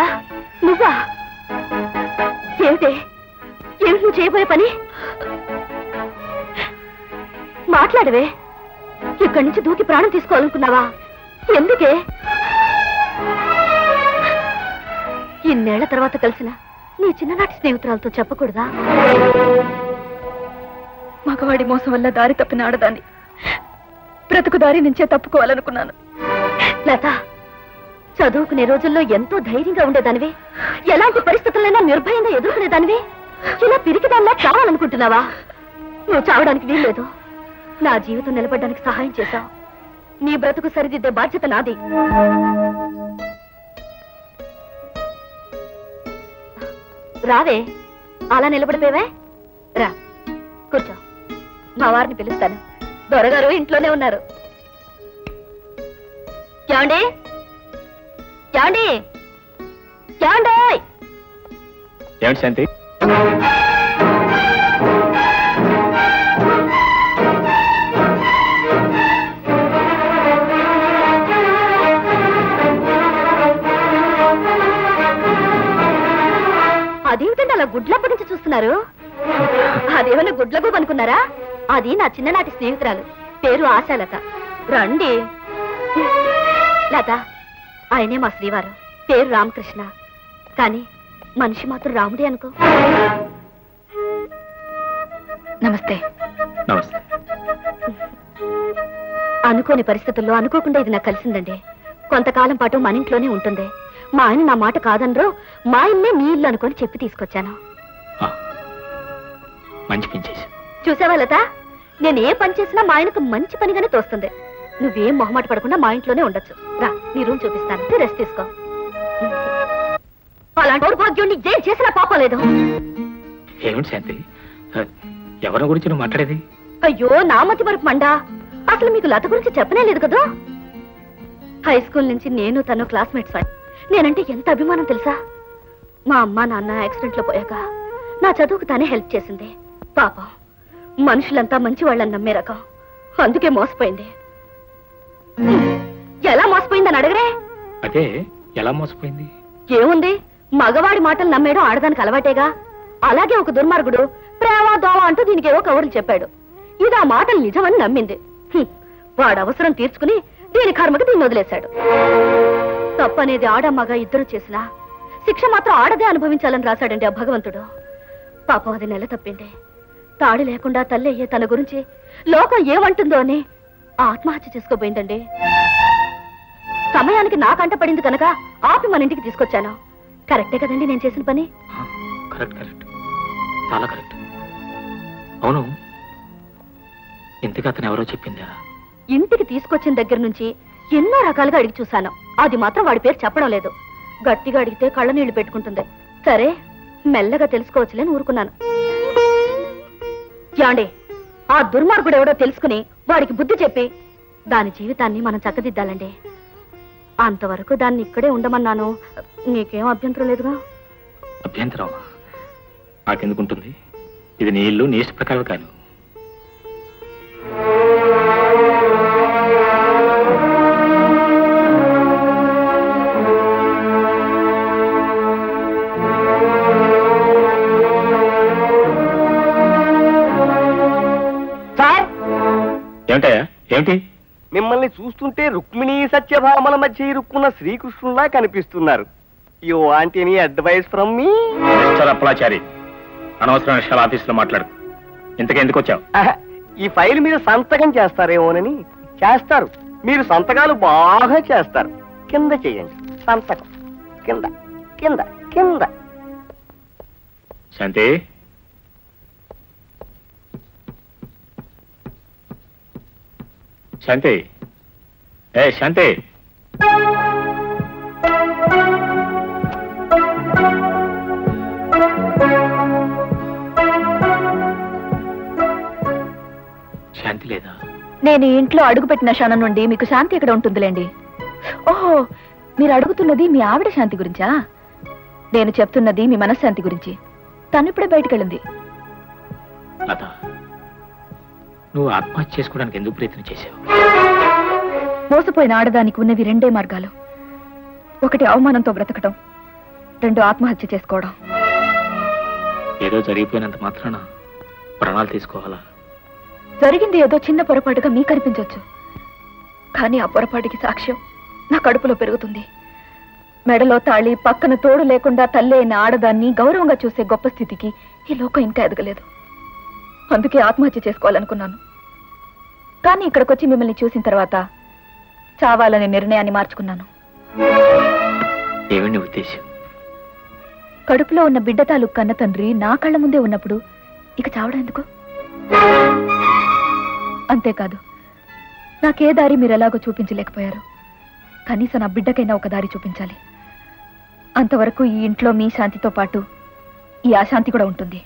లత, నువ్వా? ఏమిటి ఏమిటి నువ్వు చేయబోయే పని? మాట్లాడవే. ఇక్కడి నుంచి దూకి ప్రాణం తీసుకోవాలనుకున్నావా? ఎందుకే? ఇన్నేళ్ల తర్వాత కలిసిన నీ చిన్ననాటి స్నేహితురాలతో చెప్పకూడదా? మగవాడి మోసం వల్ల దారి తప్పిన ఆడదాన్ని బ్రతుకు దారి నుంచే తప్పుకోవాలనుకున్నాను. లత, చదువుకునే రోజుల్లో ఎంతో ధైర్యంగా ఉండేదానివి, ఎలాంటి పరిస్థితులైనా నిర్భయంగా ఎదుర్కొనేదానివి. ఇలా పిరికిదానిలా చావాలనుకుంటున్నావా? నువ్వు చావడానికి వీల్లేదు. నా జీవితం నిలబడడానికి సహాయం చేశావు. నీ బ్రతుకు సరిదిద్దే బాధ్యత నాది. రావే, అలా నిలబడిపోయావే. రా కూర్చో, మా వారిని పిలుస్తాను. దొరగారు ఇంట్లోనే ఉన్నారు. ఏమండి ఏమండి ఏమండి? ఏమిటి శాంతి? అదేమిటండి అలా గుడ్లప్పగించి చూస్తున్నారు? అదేమన్నా గుడ్లగూబ అనుకున్నారా? అది నా చిన్ననాటి స్నేహితురాలు, పేరు ఆశాలత. రండి. లత, ఆయనే మా శ్రీవారు, పేరు రామకృష్ణ. కానీ మనిషి మాత్రం రాముడే అనుకో. నమస్తే. నమస్తే. అనుకోని పరిస్థితుల్లో అనుకోకుండా ఇది నాకు కలిసిందండి. కొంతకాలం పాటు మన ఇంట్లోనే ఉంటుంది. మా ఆయన నా మాట కాదనరు, మా ఇల్లే మీ ఇల్లు అనుకొని చెప్పి తీసుకొచ్చాను. మంచి పని చేశా. చూసావా లత, నేను ఏ పని చేసినా మా ఆయనకు మంచి పనిగానే తోస్తుంది. నువ్వేం మొహమాట పడకుండా మా ఇంట్లోనే ఉండొచ్చు. రా, నీ రూమ్ చూపిస్తాను, రెస్ట్ తీసుకో. అలాంటి దౌర్భాగ్యుడిని జైలు చేసినా పాపం లేదు. ఏమిటి శాంతి, ఎవరి గురించి నువ్వు మాట్లాడేది? అయ్యో, నా మతి వరకు మండా. అసలు మీకు లత గురించి చెప్పనే లేదు కదా. హై స్కూల్ నుంచి నేను తను క్లాస్మేట్స్. నేనంటే ఎంత అభిమానం తెలుసా? మా అమ్మ నాన్న యాక్సిడెంట్ లో పోయాక నా చదువుకు తానే హెల్ప్ చేసింది. పాపం, మనుషులంతా మంచి వాళ్ళని నమ్మే రకం, అందుకే మోసపోయింది. ఎలా మోసపోయిందని అడగరే? అదే, ఎలా మోసపోయింది? ఏముంది, మగవాడి మాటలు నమ్మేయడం ఆడదానికి అలవాటేగా. అలాగే ఒక దుర్మార్గుడు ప్రేమ దోవ అంటూ దీనికేవో కబుర్లు చెప్పాడు. ఇది ఆ మాటలు నిజమని నమ్మింది. వాడు అవసరం తీర్చుకుని దీని కర్మకి దీన్ని వదిలేశాడు. తప్పనేది ఆడమ్మగా ఇద్దరు చేసినా శిక్ష మాత్రం ఆడదే అనుభవించాలని రాశాడండి ఆ భగవంతుడు. పాపం, అది నెల తప్పింది. తాడి లేకుండా తల్లి అయ్యే తన గురించి లోకం ఏమంటుందో అని ఆత్మహత్య చేసుకోబోయిందండి. సమయానికి నాకంట పడింది కనుక ఆపి మన ఇంటికి తీసుకొచ్చాను. కరెక్టే కదండి నేను చేసిన పని? కరెక్ట్, కరెక్ట్, చాలా కరెక్ట్. అవును, ఇంతకు అతను ఎవరో చెప్పిందా? ఇంటికి తీసుకొచ్చిన దగ్గర నుంచి ఎన్నో రకాలుగా అడిగి చూశాను. అది మాత్రం వాడి పేరు చెప్పడం లేదు. గట్టిగా అడిగితే కళ్ళ నీళ్లు పెట్టుకుంటుంది. సరే, మెల్లగా తెలుసుకోవచ్చులేని ఊరుకున్నాను. యాండే, ఆ దుర్మార్గుడు ఎవడో తెలుసుకుని వాడికి బుద్ధి చెప్పి దాని జీవితాన్ని మనం చక్కదిద్దాలండి. అంతవరకు దాన్ని ఇక్కడే ఉండమన్నాను. నీకేం అభ్యంతరం లేదుగా? అభ్యంతరం నాకెందుకుంటుంది? ఇది నీ ఇల్లు, నీ ఇష్ట ప్రకారం కాదు. ఏమిటయ్యా? ఏమిటి? మిమ్మల్ని చూస్తుంటే రుక్మిణీ సత్యభామల మధ్య ఇరుక్కున్న శ్రీకృష్ణులా కనిపిస్తున్నారు. You want any advice from me? Mister Appalachari, అనవసరం విషయాలు ఆఫీసులో మాట్లాడు. ఇంతకెందుకు వచ్చావు? ఈ ఫైల్ మీద సంతకం చేస్తారేమోనని. చేస్తారు, మీరు సంతకాలు బాగా చేస్తారు. కింద చేయండి సంతకం. కింద కింద కింద. శాంతి, శాంతి, ఏ శాంతి. శాంతి లేదా? నేను ఈ ఇంట్లో అడుగుపెట్టిన క్షణం నుండి మీకు శాంతి ఎక్కడ ఉంటుందిలేండి. ఓహో, మీరు అడుగుతున్నది మీ ఆవిడ శాంతి గురించా? నేను చెప్తున్నది మీ మనశ్శాంతి గురించి. తను ఇప్పుడే బయటకెళ్ళింది. లత, నువ్వు ఆత్మహత్య చేసుకోవడానికి ఎందుకు ప్రయత్నం చేశావు? మోసపోయిన ఆడదానికి ఉన్నవి రెండే మార్గాలు. ఒకటి అవమానంతో బ్రతకటం, రెండు ఆత్మహత్య చేసుకోవడం. ఏదో జరిగిపోయినంత మాత్రాన ప్రాణాలు తీసుకోవాలా? జరిగింది ఏదో చిన్న పొరపాటుగా మీకు అనిపించవచ్చు, కానీ ఆ పొరపాటుకి సాక్ష్యం నా కడుపులో పెరుగుతుంది. మెడలో తాళి, పక్కన తోడు లేకుండా తల్లి అయిన ఆడదాన్ని గౌరవంగా చూసే గొప్ప స్థితికి ఈ లోకం ఇంకా ఎదగలేదు. అందుకే ఆత్మహత్య చేసుకోవాలనుకున్నాను. కానీ ఇక్కడికొచ్చి మిమ్మల్ని చూసిన తర్వాత చావాలనే నిర్ణయాన్ని మార్చుకున్నాను. ఏమండి ఉద్దేశం? కడుపులో ఉన్న బిడ్డ తాలూకు కన్న తండ్రి నా కళ్ళ ముందే ఉన్నప్పుడు ఇక చావడం ఎందుకు? అంతేకాదు, నాకే దారి మీరు ఎలాగో చూపించలేకపోయారు. కనీసం నా బిడ్డకైనా ఒక దారి చూపించాలి. అంతవరకు ఈ ఇంట్లో మీ శాంతితో పాటు ఈ అశాంతి కూడా ఉంటుంది.